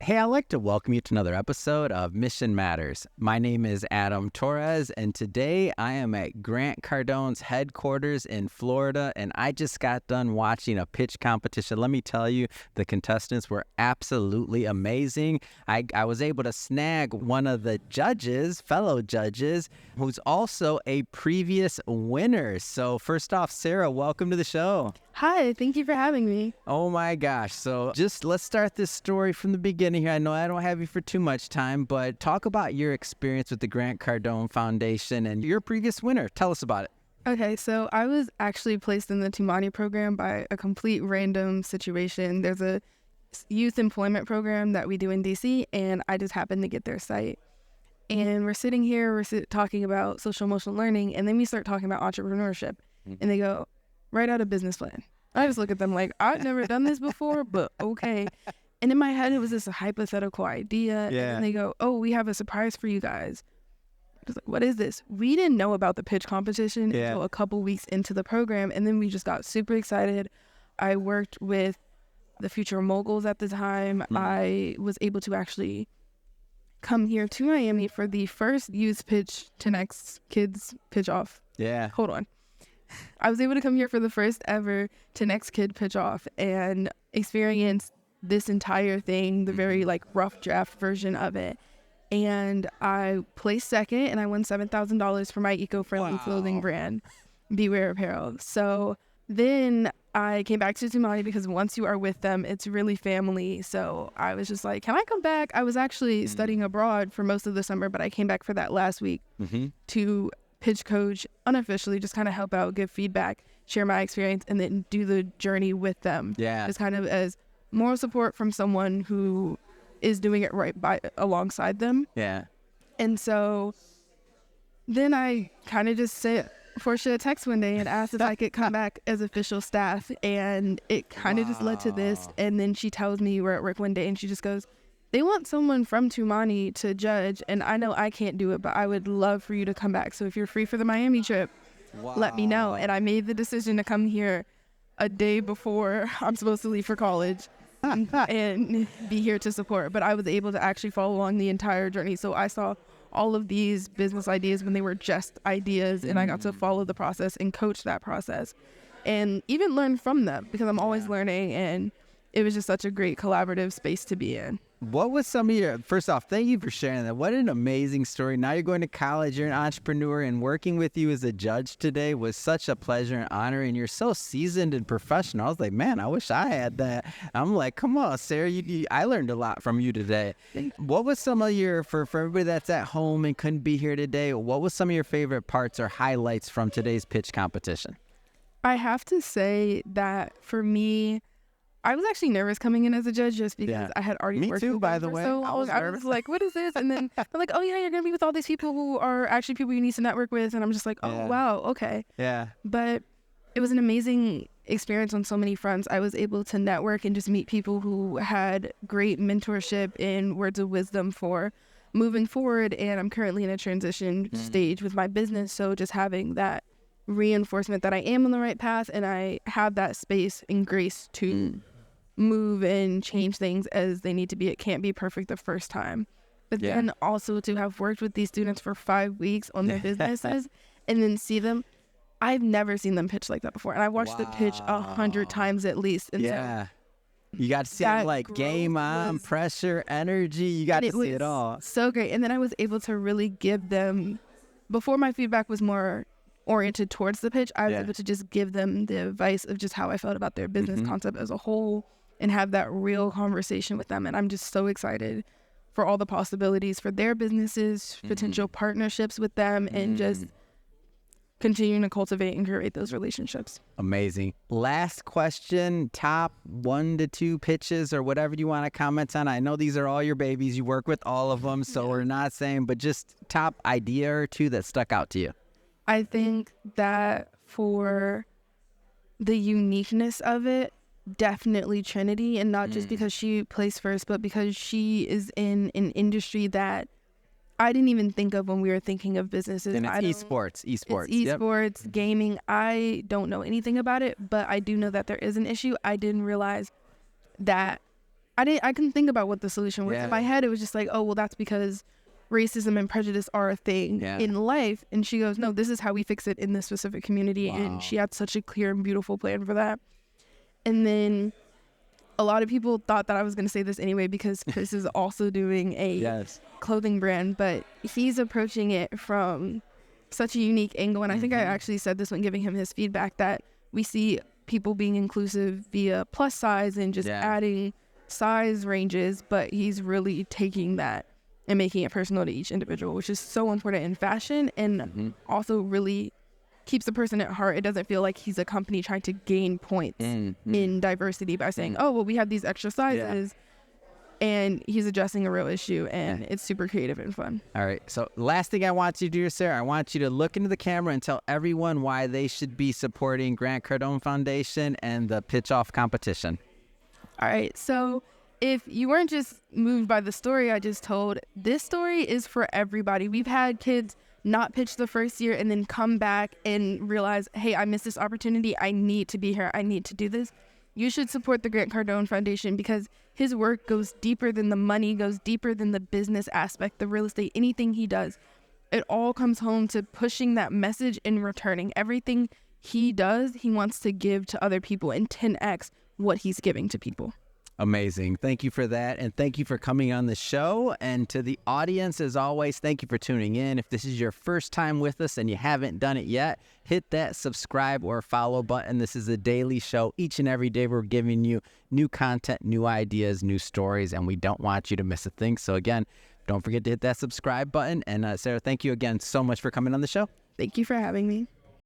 Hey, I'd like to welcome you to another episode of Mission Matters. My name is Adam Torres, and today I am at Grant Cardone's headquarters in Florida, and I just got done watching a pitch competition. Let me tell you, the contestants were absolutely amazing. I was able to snag one of the fellow judges, who's also a previous winner. So first off, Sarah, welcome to the show. Hi, thank you for having me. Oh my gosh. So just let's start this story from the beginning here. I know I don't have you for too much time, but talk about your experience with the Grant Cardone Foundation and your previous winner. Tell us about it. Okay, so I was actually placed in the Tumani program by a complete random situation. There's a youth employment program that we do in DC, and I just happened to get their site. And we're sitting here, talking about social emotional learning, and then we start talking about entrepreneurship. And they go, write out a business plan. I just look at them like, I've never done this before, but okay. And in my head, it was this hypothetical idea. Yeah. And they go, oh, we have a surprise for you guys. I was like, what is this? We didn't know about the pitch competition until a couple weeks into the program. And then we just got super excited. I worked with the Future Moguls at the time. I was able to actually come here to Miami for the first youth pitch to next kids pitch off. Yeah. Hold on. I was able to come here for the first ever to next kid pitch off and experience this entire thing, the very rough draft version of it. And I placed second, and I won $7,000 for my eco-friendly clothing brand, Beware Apparel. So then I came back to Tumani because once you are with them, it's really family. So I was just like, can I come back? I was actually studying abroad for most of the summer, but I came back for that last week to pitch coach unofficially, just kind of help out, give feedback, share my experience, and then do the journey with them. Yeah. Just kind of as moral support from someone who is doing it right alongside them. Yeah. And so then I kind of just sent Portia a text one day and asked if I could come back as official staff, and it kind of just led to this. And then she tells me we're at work one day and she just goes, they want someone from Tumani to judge, and I know I can't do it, but I would love for you to come back. So if you're free for the Miami trip, let me know. And I made the decision to come here a day before I'm supposed to leave for college and be here to support. But I was able to actually follow along the entire journey. So I saw all of these business ideas when they were just ideas, and I got to follow the process and coach that process and even learn from them because I'm always learning, and it was just such a great collaborative space to be in. What was some of your, first off, thank you for sharing that. What an amazing story. Now you're going to college, you're an entrepreneur, and working with you as a judge today was such a pleasure and honor, and you're so seasoned and professional. I was like, man, I wish I had that. I'm like, come on, Sarah, I learned a lot from you today. What was some of your, for everybody that's at home and couldn't be here today, what was some of your favorite parts or highlights from today's pitch competition? I have to say that for me, I was actually nervous coming in as a judge just because I had already worked with them for so long. I was like, what is this? And then they're like, oh yeah, you're going to be with all these people who are actually people you need to network with. And I'm just like, oh wow, okay. Yeah. But it was an amazing experience on so many fronts. I was able to network and just meet people who had great mentorship and words of wisdom for moving forward. And I'm currently in a transition stage with my business. So just having that reinforcement that I am on the right path and I have that space and grace to move and change things as they need to be. It can't be perfect the first time. But then also to have worked with these students for 5 weeks on their businesses and then see them, I've never seen them pitch like that before. And I watched the pitch 100 times at least. And so you got to see them like game on, pressure, energy. You got to see it all. So great. And then I was able to really give them, before my feedback was more oriented towards the pitch, I was able to just give them the advice of just how I felt about their business concept as a whole and have that real conversation with them. And I'm just so excited for all the possibilities for their businesses, potential partnerships with them, and just continuing to cultivate and create those relationships. Amazing. Last question, top 1 to 2 pitches or whatever you want to comment on. I know these are all your babies. You work with all of them, so we're not saying, but just top idea or 2 that stuck out to you. I think that for the uniqueness of it, definitely Trinity, and not just because she placed first, but because she is in an industry that I didn't even think of when we were thinking of businesses. And it's esports. It's esports, gaming. I don't know anything about it, but I do know that there is an issue. I didn't realize that I couldn't think about what the solution was. Yeah. In my head, it was just like, oh, well, that's because racism and prejudice are a thing in life. And she goes, no, this is how we fix it in this specific community. Wow. And she had such a clear and beautiful plan for that. And then a lot of people thought that I was going to say this anyway, because Chris is also doing a clothing brand, but he's approaching it from such a unique angle. And I think I actually said this when giving him his feedback, that we see people being inclusive via plus size and just adding size ranges, but he's really taking that and making it personal to each individual, which is so important in fashion, and also really keeps the person at heart. It doesn't feel like he's a company trying to gain points in diversity by saying, oh, well, we have these extra sizes, and he's addressing a real issue, and it's super creative and fun. All right. So last thing I want you to do, Sarah, I want you to look into the camera and tell everyone why they should be supporting Grant Cardone Foundation and the Pitch Off competition. All right. So if you weren't just moved by the story I just told, this story is for everybody. We've had kids not pitch the first year and then come back and realize, hey, I missed this opportunity. I need to be here. I need to do this. You should support the Grant Cardone Foundation, because his work goes deeper than the money, goes deeper than the business aspect, the real estate, anything he does. It all comes home to pushing that message and returning. Everything he does, he wants to give to other people and 10x what he's giving to people. Amazing. Thank you for that. And thank you for coming on the show. And to the audience, as always, thank you for tuning in. If this is your first time with us and you haven't done it yet, hit that subscribe or follow button. This is a daily show. Each and every day, we're giving you new content, new ideas, new stories, and we don't want you to miss a thing. So again, don't forget to hit that subscribe button. And Sarah, thank you again so much for coming on the show. Thank you for having me.